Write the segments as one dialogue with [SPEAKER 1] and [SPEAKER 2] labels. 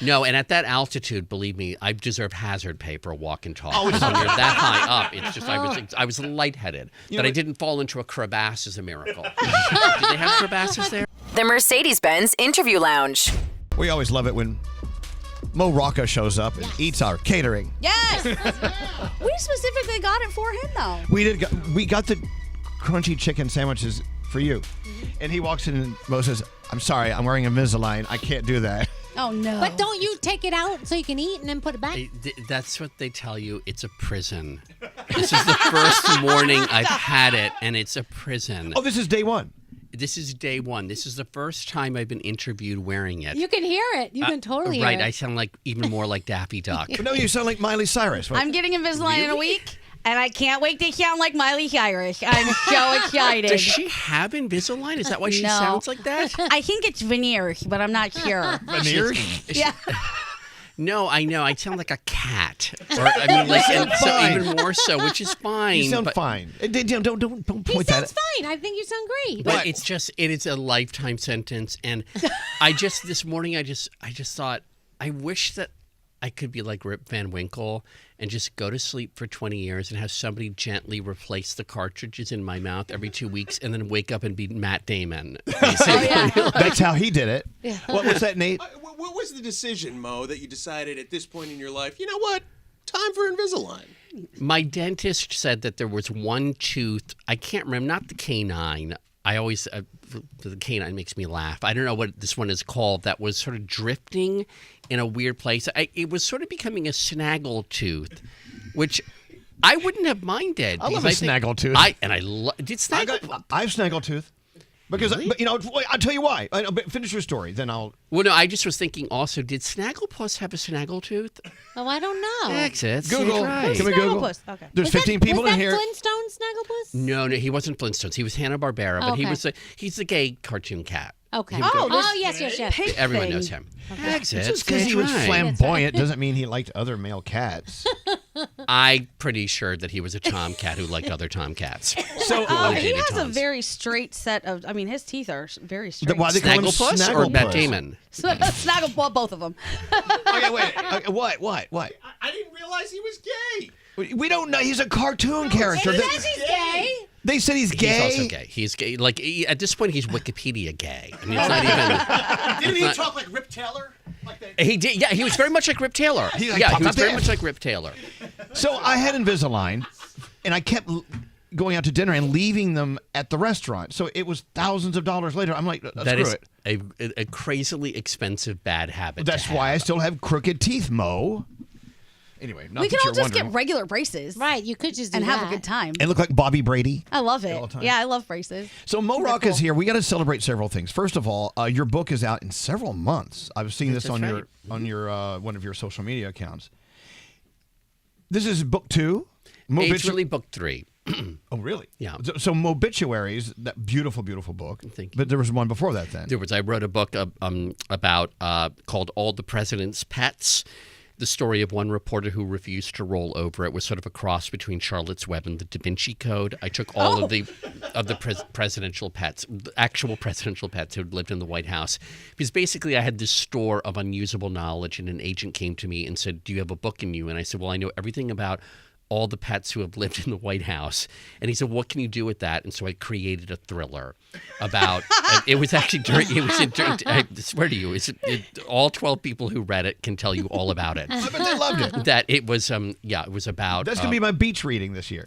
[SPEAKER 1] No, and at that altitude, believe me, I deserve hazard pay for a Walkin Talk. Oh, when you're that high up, it's just I was lightheaded. That I didn't fall into a crevasse is a miracle. Did they have crevasses there?
[SPEAKER 2] The Mercedes-Benz Interview Lounge.
[SPEAKER 3] We always love it when Rocca shows up and eats our catering.
[SPEAKER 4] Yes. We specifically got it for him, though.
[SPEAKER 3] We got the crunchy chicken sandwiches for you. And he walks in and Mo says, I'm sorry, I'm wearing Invisalign. I can't do that.
[SPEAKER 4] Oh, no.
[SPEAKER 5] But don't you take it out so you can eat and then put it back?
[SPEAKER 1] That's what they tell you. It's a prison. This is the first morning I've had it, and it's a prison.
[SPEAKER 3] Oh, this is day one.
[SPEAKER 1] This is day one. This is the first time I've been interviewed wearing it.
[SPEAKER 5] You can hear it. You can totally hear it.
[SPEAKER 1] Right. I sound like even more like Daffy Duck.
[SPEAKER 3] No, you sound like Miley Cyrus. Right?
[SPEAKER 4] I'm getting Invisalign in a week, and I can't wait to sound like Miley Cyrus. I'm so excited.
[SPEAKER 1] Does she have Invisalign? Is that why she sounds like that?
[SPEAKER 4] I think it's veneers, but I'm not sure.
[SPEAKER 3] Veneers?
[SPEAKER 4] Yeah.
[SPEAKER 1] No, I know. I sound like a cat. Or I mean, like, and so even more so, which is fine.
[SPEAKER 3] You sound fine. Don't point
[SPEAKER 5] He
[SPEAKER 3] that.
[SPEAKER 5] sounds fine. I think you sound great.
[SPEAKER 1] But it is a lifetime sentence. And this morning, I just thought, I wish that I could be like Rip Van Winkle and just go to sleep for 20 years and have somebody gently replace the cartridges in my mouth every 2 weeks and then wake up and be Matt Damon.
[SPEAKER 3] That's how he did it. Yeah. What was that, Nate?
[SPEAKER 6] What was the decision, Mo, that you decided at this point in your life, you know what, time for Invisalign?
[SPEAKER 1] My dentist said that there was one tooth, I can't remember, not the canine. I always, the canine makes me laugh. I don't know what this one is called, that was sort of drifting in a weird place. It was sort of becoming a snaggle tooth, which I wouldn't have minded.
[SPEAKER 3] I love a snaggle tooth.
[SPEAKER 1] Did snaggle?
[SPEAKER 3] I have snaggle tooth. Because,
[SPEAKER 1] really?
[SPEAKER 3] I'll tell you why. Finish your story, then I'll...
[SPEAKER 1] Well, no, I just was thinking also, did Snagglepuss have a snaggletooth?
[SPEAKER 5] Oh, I don't know.
[SPEAKER 1] Exit.
[SPEAKER 3] Google.
[SPEAKER 1] Right.
[SPEAKER 3] Can we Google?
[SPEAKER 4] Okay.
[SPEAKER 3] There's 15 people in here.
[SPEAKER 5] Was that Flintstones Snagglepuss?
[SPEAKER 1] No, he wasn't Flintstones. He was Hanna-Barbera, but he's the gay cartoon cat.
[SPEAKER 5] Okay.
[SPEAKER 4] Yes.
[SPEAKER 1] Everyone knows him.
[SPEAKER 5] Okay.
[SPEAKER 1] Exit.
[SPEAKER 3] Just because he was flamboyant doesn't mean he liked other male cats.
[SPEAKER 1] I'm pretty sure that he was a tomcat who liked other tomcats.
[SPEAKER 4] So he has a very straight set of. I mean, his teeth are very straight.
[SPEAKER 3] Why they call him
[SPEAKER 1] Snagglepuss or Matt Damon?
[SPEAKER 4] Snaggle, both of them.
[SPEAKER 3] Okay, wait. What?
[SPEAKER 6] I didn't realize he was gay.
[SPEAKER 3] We don't know. He's a cartoon character.
[SPEAKER 5] He says he's gay.
[SPEAKER 3] They said he's gay.
[SPEAKER 1] He's also gay. He's gay. Like at this point, he's Wikipedia gay. I mean, it's not even.
[SPEAKER 6] Didn't he talk like Rip Taylor?
[SPEAKER 1] He did. Yeah, he was very much like Rip Taylor. He was very much like Rip Taylor.
[SPEAKER 3] So I had Invisalign, and I kept going out to dinner and leaving them at the restaurant. So it was thousands of dollars later. I'm like,
[SPEAKER 1] that is a crazily expensive bad habit.
[SPEAKER 3] That's why I still have crooked teeth, Mo. Anyway,
[SPEAKER 4] we could all just get regular braces.
[SPEAKER 5] Right, you could just do
[SPEAKER 4] have a good time.
[SPEAKER 3] And look like Bobby Brady.
[SPEAKER 4] I love it. Yeah, I love braces.
[SPEAKER 3] So Mo Rocca is here. We got to celebrate several things. First of all, your book is out in several months. I've seen this on your one of your social media accounts. This is book 2?
[SPEAKER 1] It's really book 3.
[SPEAKER 3] Oh, really?
[SPEAKER 1] Yeah.
[SPEAKER 3] So Mobituaries, that beautiful, beautiful book.
[SPEAKER 1] Thank you.
[SPEAKER 3] But there was one before that then.
[SPEAKER 1] I wrote a book about called All the President's Pets. The story of one reporter who refused to roll over. It was sort of a cross between Charlotte's Web and the Da Vinci Code. I took all of the presidential pets, the actual presidential pets who had lived in the White House. Because basically I had this store of unusable knowledge, and an agent came to me and said, do you have a book in you? And I said, well, I know everything about all the pets who have lived in the White House. And he said, what can you do with that? And so I created a thriller about, it was actually I swear to you, all 12 people who read it can tell you all about it.
[SPEAKER 3] I bet they loved it.
[SPEAKER 1] That it was, it was about.
[SPEAKER 3] That's going to be my beach reading this year.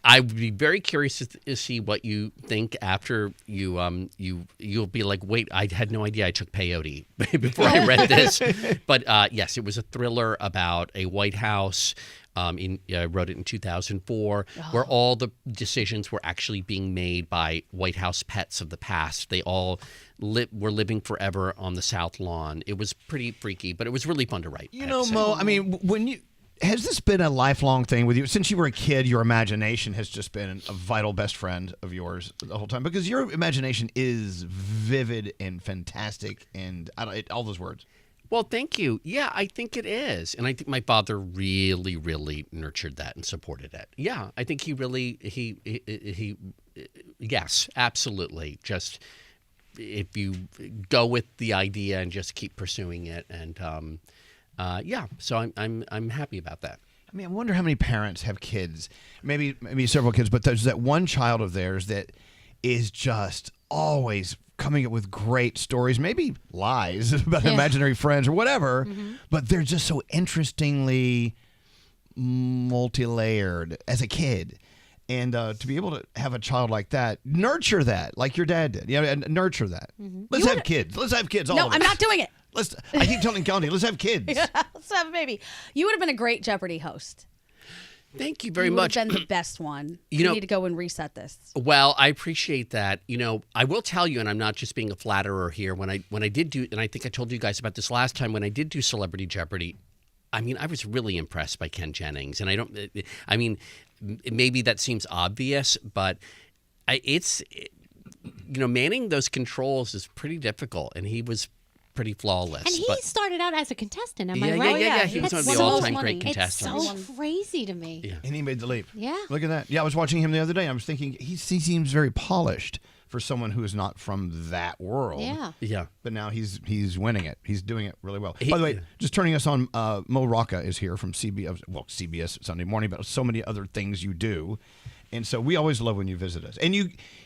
[SPEAKER 1] I would be very curious to see what you think after you'll be like, wait, I had no idea I took peyote before I read this. But yes, it was a thriller about a White House. I wrote it in 2004, where all the decisions were actually being made by White House pets of the past. They all were living forever on the South Lawn. It was pretty freaky, but it was really fun to write.
[SPEAKER 3] You know, Mo, I mean, has this been a lifelong thing with you? Since you were a kid, your imagination has just been a vital best friend of yours the whole time, because your imagination is vivid and fantastic and all those words.
[SPEAKER 1] Well, thank you. Yeah, I think it is. And I think my father really, really nurtured that and supported it. Yeah, I think he really, yes, absolutely. Just if you go with the idea and just keep pursuing it, and so I'm happy about that.
[SPEAKER 3] I mean, I wonder how many parents have kids, maybe several kids, but there's that one child of theirs that is just always coming up with great stories, maybe lies about imaginary friends or whatever, but they're just so interestingly multi-layered as a kid. And to be able to have a child like that, nurture that, like your dad did. And nurture that. Let's have kids. Let's have kids. All
[SPEAKER 4] No,
[SPEAKER 3] of us.
[SPEAKER 4] I'm not doing it.
[SPEAKER 3] I keep telling Gandhi, let's have kids.
[SPEAKER 4] Let's have a baby. You would have been a great Jeopardy host.
[SPEAKER 1] Thank you very
[SPEAKER 4] You
[SPEAKER 1] much.
[SPEAKER 4] would have been the best one.
[SPEAKER 1] You know-
[SPEAKER 4] need to go and reset this.
[SPEAKER 1] Well, I appreciate that. I will tell you, and I'm not just being a flatterer here. When I did do, and I think I told you guys about this last time, when I did do Celebrity Jeopardy, I mean, I was really impressed by Ken Jennings, and maybe that seems obvious, but manning those controls is pretty difficult, and he was pretty flawless.
[SPEAKER 5] And he started out as a contestant, am I
[SPEAKER 1] Yeah,
[SPEAKER 5] right?
[SPEAKER 1] yeah. He was one of the all-time great
[SPEAKER 5] It's
[SPEAKER 1] contestants.
[SPEAKER 5] so crazy to me.
[SPEAKER 1] Yeah.
[SPEAKER 3] And he made the leap.
[SPEAKER 5] Yeah.
[SPEAKER 3] Look at that. Yeah, I was watching him the other day. I was thinking he seems very polished for someone who is not from that world.
[SPEAKER 5] Yeah.
[SPEAKER 1] Yeah.
[SPEAKER 3] But now he's winning it. He's doing it really well. By the way, just turning us on, Mo Rocca is here from CBS Sunday Morning, but so many other things you do. And so we always love when you visit us. And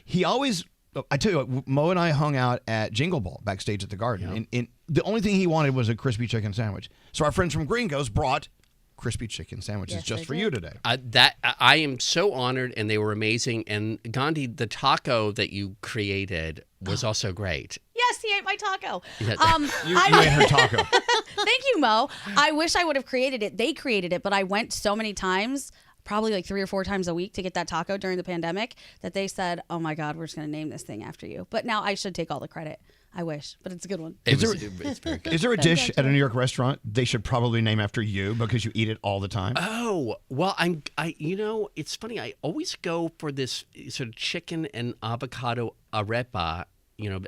[SPEAKER 3] he always, I tell you what, Mo and I hung out at Jingle Ball backstage at the Garden. And the only thing he wanted was a crispy chicken sandwich. So our friends from Gringos brought crispy chicken sandwiches just for you today.
[SPEAKER 1] I am so honored, and they were amazing. And Gandhi, the taco that you created was also great.
[SPEAKER 4] Yes, he ate my taco.
[SPEAKER 1] Yeah.
[SPEAKER 3] You ate her taco.
[SPEAKER 4] Thank you, Mo. I wish I would have created it. They created it, but I went so many times, probably like 3 or 4 times a week to get that taco during the pandemic, that they said, oh my God, we're just going to name this thing after you. But now I should take all the credit. I wish, but it's a good one.
[SPEAKER 1] It's very good.
[SPEAKER 3] Is there a dish at a New York restaurant they should probably name after you because you eat it all the time?
[SPEAKER 1] Oh, well, it's funny. I always go for this sort of chicken and avocado arepa,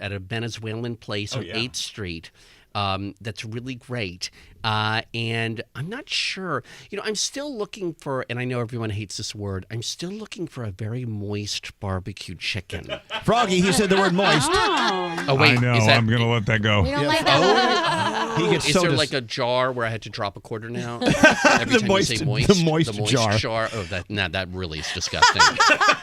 [SPEAKER 1] at a Venezuelan place on 8th Street. That's really great. And I'm not sure, I'm still looking for, and I know everyone hates this word, I'm still looking for a very moist barbecue chicken.
[SPEAKER 3] Froggy, he said the word moist.
[SPEAKER 1] Oh, wait.
[SPEAKER 7] I know. I'm going to let that go.
[SPEAKER 5] We don't like that.
[SPEAKER 3] He gets
[SPEAKER 1] Is
[SPEAKER 3] so
[SPEAKER 1] there like a jar where I had to drop a quarter now? Every
[SPEAKER 3] The
[SPEAKER 1] time
[SPEAKER 3] moist-
[SPEAKER 1] you say moist,
[SPEAKER 3] the moist jar.
[SPEAKER 1] Oh, that really is disgusting.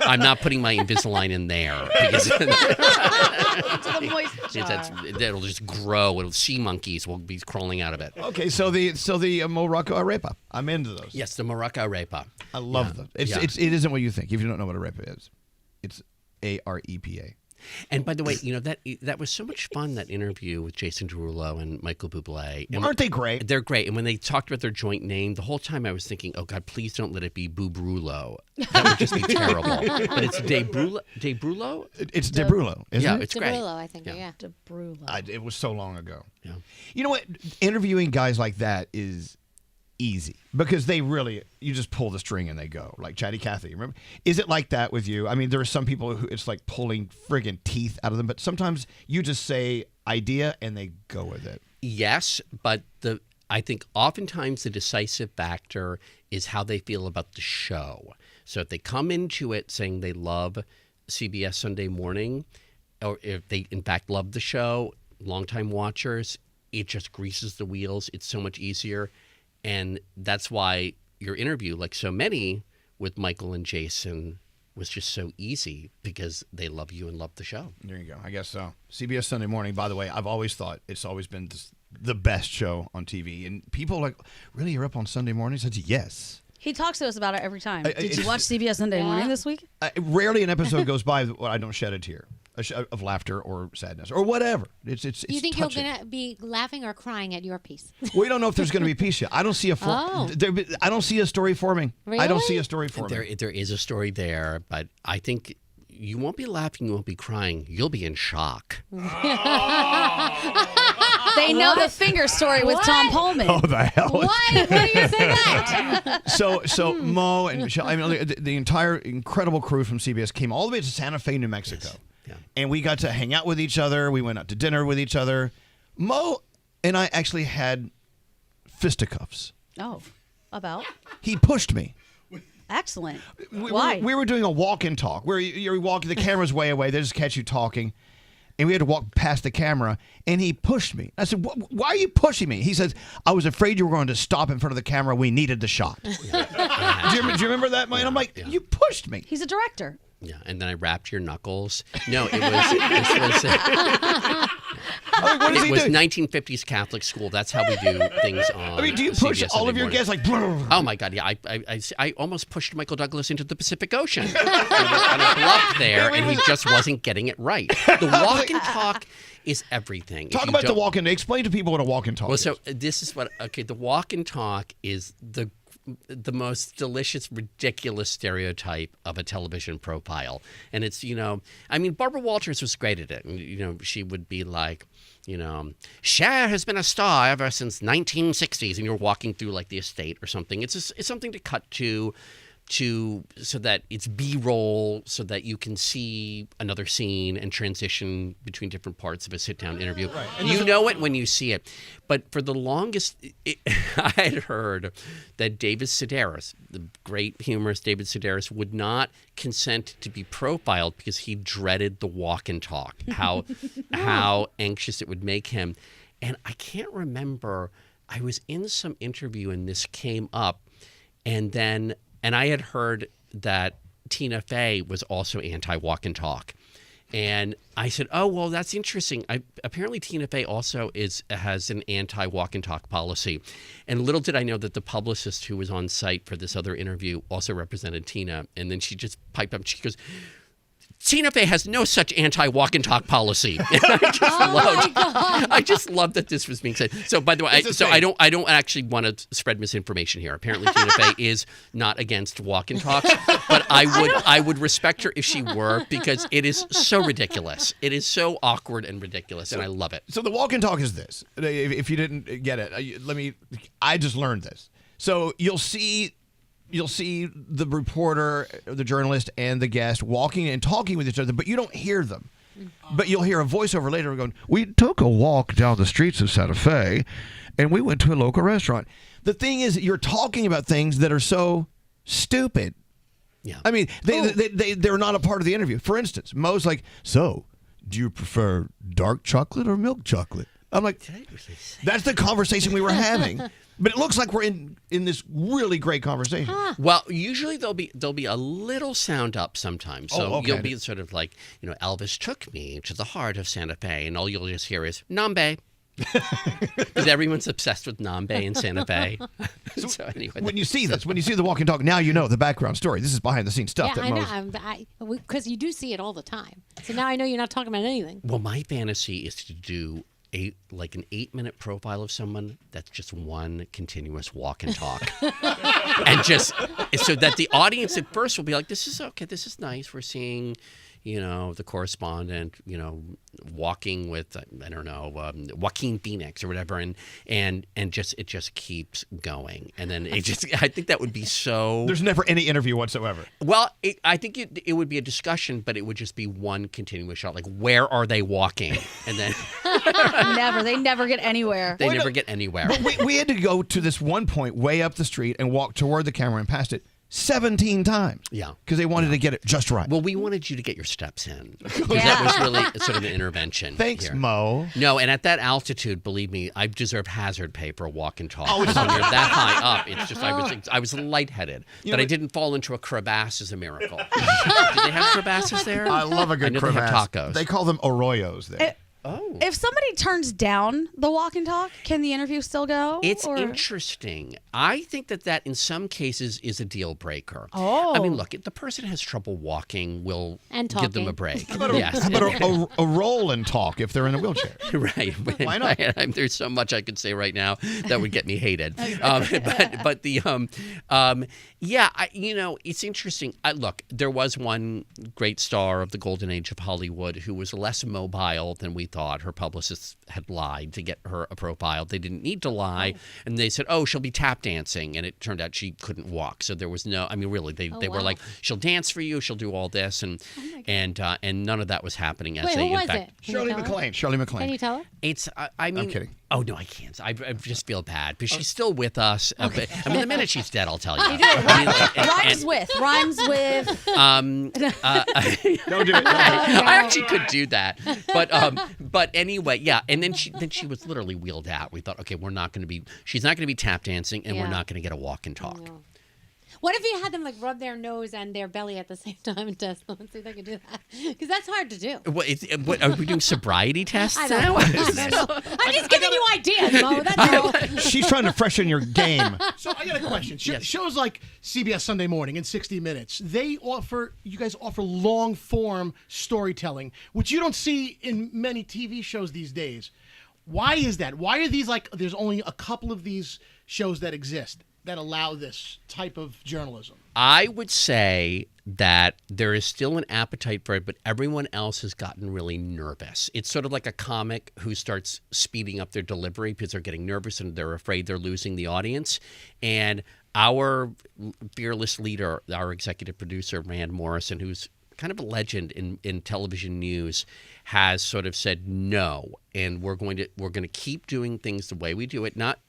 [SPEAKER 1] I'm not putting my Invisalign in there because
[SPEAKER 4] To the moist jar.
[SPEAKER 1] that'll just grow. Sea monkeys will be crawling out of it.
[SPEAKER 3] Okay, so the Mo Rocca arepa. I'm into those.
[SPEAKER 1] Yes, the Morocco arepa.
[SPEAKER 3] I love them. It isn't what you think. If you don't know what arepa is, it's AREPA.
[SPEAKER 1] And by the way, that was so much fun, that interview with Jason Derulo and Michael Bublé. And
[SPEAKER 3] Aren't they great?
[SPEAKER 1] They're great. And when they talked about their joint name, the whole time I was thinking, oh, God, please don't let it be Bubrulo. That would just be terrible. But it's De Brulo?
[SPEAKER 3] It's De Brulo, isn't it?
[SPEAKER 1] It's great.
[SPEAKER 5] Derulo, I think. Yeah.
[SPEAKER 4] DeBrulo.
[SPEAKER 3] It was so long ago.
[SPEAKER 1] Yeah.
[SPEAKER 3] You know what? Interviewing guys like that is easy because you just pull the string and they go, like Chatty Cathy. Remember? Is it like that with you? I mean, there are some people who it's like pulling friggin' teeth out of them, but sometimes you just say idea and they go with it.
[SPEAKER 1] Yes, but I think oftentimes the decisive factor is how they feel about the show. So if they come into it saying they love CBS Sunday Morning, or if they in fact love the show, longtime watchers, it just greases the wheels. It's so much easier. And that's why your interview, like so many with Michael and Jason, was just so easy because they love you and love the show.
[SPEAKER 3] There you go. I guess so. CBS Sunday Morning, by the way, I've always thought it's always been the best show on TV. And people are like, really, you're up on Sunday mornings? I said, yes.
[SPEAKER 4] He talks to us about it every time. Did
[SPEAKER 3] it's-
[SPEAKER 4] you watch CBS Sunday Morning this week?
[SPEAKER 3] Rarely an episode goes by where I don't shed a tear of laughter or sadness or whatever. It's
[SPEAKER 5] You think
[SPEAKER 3] touching.
[SPEAKER 5] you're going to be laughing or crying at your piece?
[SPEAKER 3] We don't know if there's going to be peace yet. I don't see I don't see a story forming. I don't see a story forming.
[SPEAKER 1] There is a story there, but I think you won't be laughing, you won't be crying. You'll be in shock.
[SPEAKER 4] They know the finger story with Tom Pullman.
[SPEAKER 3] Oh, the hell!
[SPEAKER 5] Why do you say that?
[SPEAKER 3] So Mo and Michelle, I mean, the entire incredible crew from CBS came all the way to Santa Fe, New Mexico.
[SPEAKER 1] Yeah.
[SPEAKER 3] And we got to hang out with each other. We went out to dinner with each other. Mo and I actually had fisticuffs.
[SPEAKER 4] Oh, about?
[SPEAKER 3] He pushed me.
[SPEAKER 4] Excellent.
[SPEAKER 3] We
[SPEAKER 4] Why?
[SPEAKER 3] were doing a walk-in talk where you're walking, the camera's way away, they just catch you talking. and we had to walk past the camera, and he pushed me. I said, why are you pushing me? He says, I was afraid you were going to stop in front of the camera. We needed the shot. Do you remember that, man? I'm like, you pushed me.
[SPEAKER 4] He's a director.
[SPEAKER 1] Yeah, and then I wrapped your knuckles. No, it was 1950s Catholic school. That's how we do things on.
[SPEAKER 3] I mean, do you push
[SPEAKER 1] CBS
[SPEAKER 3] all
[SPEAKER 1] Sunday
[SPEAKER 3] of your
[SPEAKER 1] Morning.
[SPEAKER 3] guests like?
[SPEAKER 1] Oh my God! Yeah, I almost pushed Michael Douglas into the Pacific Ocean on a bluff there, and he just wasn't getting it right. The walk and talk is everything.
[SPEAKER 3] Talk about the walk and explain to people what a walk and talk
[SPEAKER 1] Well,
[SPEAKER 3] is.
[SPEAKER 1] so this is what. Okay, the walk and talk is the most delicious, ridiculous stereotype of a television profile. And it's, I mean, Barbara Walters was great at it. She would be like, Cher has been a star ever since 1960s. And you're walking through like the estate or something. It's something to cut to so that it's B-roll, so that you can see another scene and transition between different parts of a sit-down interview. Right. You know it when you see it. But for the longest, I had heard that David Sedaris, the great humorist David Sedaris, would not consent to be profiled because he dreaded the walk and talk, how anxious it would make him. And I can't remember, I was in some interview and this came up, and I had heard that Tina Fey was also anti-walk and talk. And I said, oh, well, that's interesting. Apparently Tina Fey also has an anti-walk and talk policy. And little did I know that the publicist who was on site for this other interview also represented Tina. And then she just piped up. She goes, Tina Fey has no such anti-walk and talk policy. And I just loved that this was being said. So, by the way, I don't actually want to spread misinformation here. Apparently, Tina Fey is not against walk and talks, but I would respect her if she were, because it is so ridiculous. It is so awkward and ridiculous, and I love it.
[SPEAKER 3] So the walk and talk is this. If you didn't get it, I just learned this. So you'll see the reporter, the journalist, and the guest walking and talking with each other, but you don't hear them. But you'll hear a voiceover later going, we took a walk down the streets of Santa Fe, and we went to a local restaurant. The thing is, you're talking about things that are so stupid.
[SPEAKER 1] Yeah.
[SPEAKER 3] I mean, they're not a part of the interview. For instance, Mo's like, so, do you prefer dark chocolate or milk chocolate? I'm like, that's the conversation we were having. But it looks like we're in this really great conversation.
[SPEAKER 1] Well, usually there'll be a little sound up sometimes. So you'll be sort of like, Elvis took me to the heart of Santa Fe, and all you'll just hear is Nambe. Because everyone's obsessed with Nambe and Santa Fe. So anyway,
[SPEAKER 3] when you see the walk and talk, now you know the background story. This is behind the scenes stuff.
[SPEAKER 5] Yeah, I know. Because you do see it all the time. So now I know you're not talking about anything.
[SPEAKER 1] Well, my fantasy is to do an 8-minute profile of someone that's just one continuous walk and talk. And just so that the audience at first will be like, this is okay, this is nice. We're seeing, the correspondent, walking with, I don't know, Joaquin Phoenix or whatever. And it just keeps going. And then I think that would be so.
[SPEAKER 3] There's never any interview whatsoever.
[SPEAKER 1] Well, I think it would be a discussion, but it would just be one continuous shot. Like, where are they walking? And then.
[SPEAKER 4] They never get anywhere.
[SPEAKER 1] They never get anywhere.
[SPEAKER 3] But we had to go to this one point way up the street and walk toward the camera and past it 17 times.
[SPEAKER 1] Yeah.
[SPEAKER 3] Because they wanted to get it just right.
[SPEAKER 1] Well, we wanted you to get your steps in. Because that was really sort of an intervention.
[SPEAKER 3] Thanks,
[SPEAKER 1] here.
[SPEAKER 3] Mo.
[SPEAKER 1] No, and at that altitude, believe me, I deserve hazard pay for a walk and talk. Oh, when you're that high up, it's just I was lightheaded. That I didn't fall into a crevasse is a miracle. Did they have crevasses there?
[SPEAKER 3] I love a good crevasse.
[SPEAKER 1] They have tacos.
[SPEAKER 3] They call them arroyos there.
[SPEAKER 4] If somebody turns down the walk and talk, can the interview still go?
[SPEAKER 1] It's interesting. I think that in some cases is a deal breaker.
[SPEAKER 4] Oh.
[SPEAKER 1] I mean, look, if the person has trouble walking, we'll give them a break.
[SPEAKER 3] How about a roll and talk if they're in a wheelchair?
[SPEAKER 1] Right.
[SPEAKER 3] Why not?
[SPEAKER 1] There's so much I could say right now that would get me hated. It's interesting. Look, there was one great star of the golden age of Hollywood who was less mobile than we thought. Her publicists had lied to get her a profile. They didn't need to lie. And they said, she'll be tap dancing. And it turned out she couldn't walk. So there was no, I mean, really, they were like, she'll dance for you. She'll do all this. And none of that was happening.
[SPEAKER 5] Wait, who was it?
[SPEAKER 3] Shirley MacLaine.
[SPEAKER 5] Can you tell her?
[SPEAKER 1] I'm
[SPEAKER 3] kidding.
[SPEAKER 1] Oh, no, I can't. I just feel bad. But she's still with us. But, I mean, the minute she's dead, I'll tell you.
[SPEAKER 4] Rhymes with.
[SPEAKER 3] Don't do it.
[SPEAKER 1] I actually could do that. But anyway, yeah. And then she was literally wheeled out. We thought, okay, she's not going to be tap dancing, and we're not going to get a Walkin Talk.
[SPEAKER 5] What if you had them like rub their nose and their belly at the same time and test them and see if they could do that? Because that's hard to do.
[SPEAKER 1] What are we doing sobriety tests
[SPEAKER 5] I
[SPEAKER 1] now?
[SPEAKER 5] don't know. I'm just giving you ideas, Mo. That's all.
[SPEAKER 3] She's trying to freshen your game.
[SPEAKER 7] So I got a question. Shows like CBS Sunday Morning and 60 Minutes, you guys offer long form storytelling, which you don't see in many TV shows these days. Why is that? Why are these there's only a couple of these shows that exist that allow this type of journalism?
[SPEAKER 1] I would say that there is still an appetite for it, but everyone else has gotten really nervous. It's sort of like a comic who starts speeding up their delivery because they're getting nervous and they're afraid they're losing the audience. And our fearless leader, our executive producer, Rand Morrison, who's kind of a legend in television news, has sort of said no, and we're going to keep doing things the way we do it, not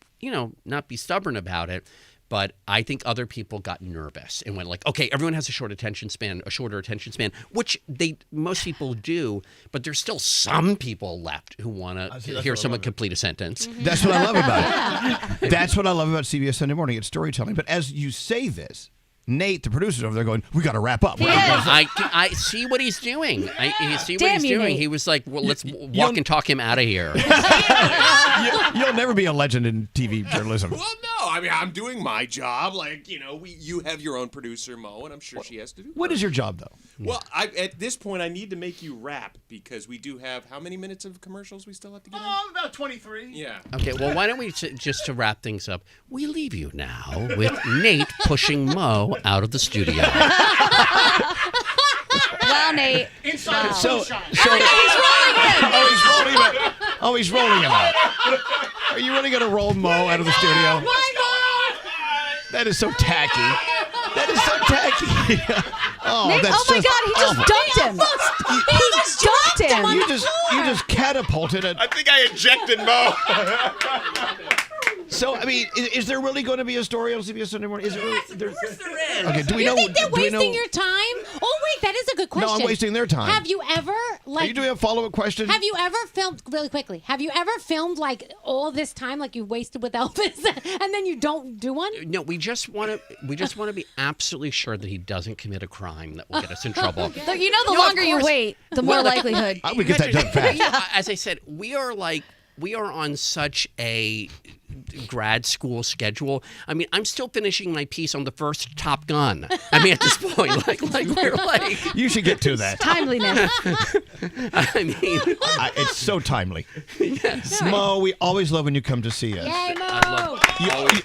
[SPEAKER 1] be stubborn about it. But I think other people got nervous and went like, okay, everyone has a shorter attention span, which most people do, but there's still some people left who want to hear someone complete a sentence.
[SPEAKER 3] Mm-hmm. That's what I love about it. That's what I love about CBS Sunday Morning. It's storytelling. But as you say this, Nate, the producer's over there going, we got to wrap up.
[SPEAKER 1] I see what he's doing.
[SPEAKER 4] Nate.
[SPEAKER 1] He was like, well, let's walk and talk him out of here.
[SPEAKER 3] You'll never be a legend in TV journalism.
[SPEAKER 6] Well, no. I mean, I'm doing my job. You have your own producer, Mo, and I'm sure she has to do.
[SPEAKER 3] What is your job, though?
[SPEAKER 6] Well, at this point, I need to make you rap because we do have how many minutes of commercials we still have to get in?
[SPEAKER 7] About 23.
[SPEAKER 6] Yeah.
[SPEAKER 1] Okay, well, why don't we, just to wrap things up, we leave you now with Nate pushing Mo out of the studio.
[SPEAKER 4] Well, Nate.
[SPEAKER 7] Inside the
[SPEAKER 3] So,
[SPEAKER 7] sunshine.
[SPEAKER 3] he's rolling him out. Are you really going to roll Mo out of the studio? That is so tacky.
[SPEAKER 4] Nate,
[SPEAKER 3] that's
[SPEAKER 4] oh my God, he just dumped him. He dumped him.
[SPEAKER 3] You just catapulted it.
[SPEAKER 6] I think I ejected Mo.
[SPEAKER 3] So, I mean, is there really going to be a story on CBS Sunday Morning? Is it really?
[SPEAKER 1] Of course there is.
[SPEAKER 3] Okay, do we
[SPEAKER 5] You
[SPEAKER 3] know?
[SPEAKER 5] think they're
[SPEAKER 3] do we know-
[SPEAKER 5] wasting your time? Oh, wait, that is a good question.
[SPEAKER 3] No, I'm wasting their time.
[SPEAKER 5] Have you ever,
[SPEAKER 3] Are you doing a follow-up question?
[SPEAKER 5] Have you ever filmed, really quickly, like all this time, like you wasted with Elvis, and then you don't do one?
[SPEAKER 1] No, we just want to be absolutely sure that he doesn't commit a crime that will get us in trouble.
[SPEAKER 4] The longer you wait, the more likelihood.
[SPEAKER 3] We get that done fast.
[SPEAKER 1] As I said, we are on such a grad school schedule. I mean, I'm still finishing my piece on the first Top Gun. I mean, at this point, we're like,
[SPEAKER 3] You should get to that.
[SPEAKER 4] Timeliness.
[SPEAKER 1] I mean,
[SPEAKER 3] It's so timely.
[SPEAKER 1] yes.
[SPEAKER 3] Mo, we always love when you come to see us.
[SPEAKER 5] Yay, Mo!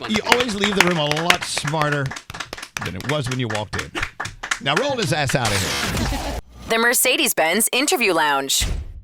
[SPEAKER 3] You always leave the room a lot smarter than it was when you walked in. Now roll his ass out of here.
[SPEAKER 2] The Mercedes-Benz Interview Lounge.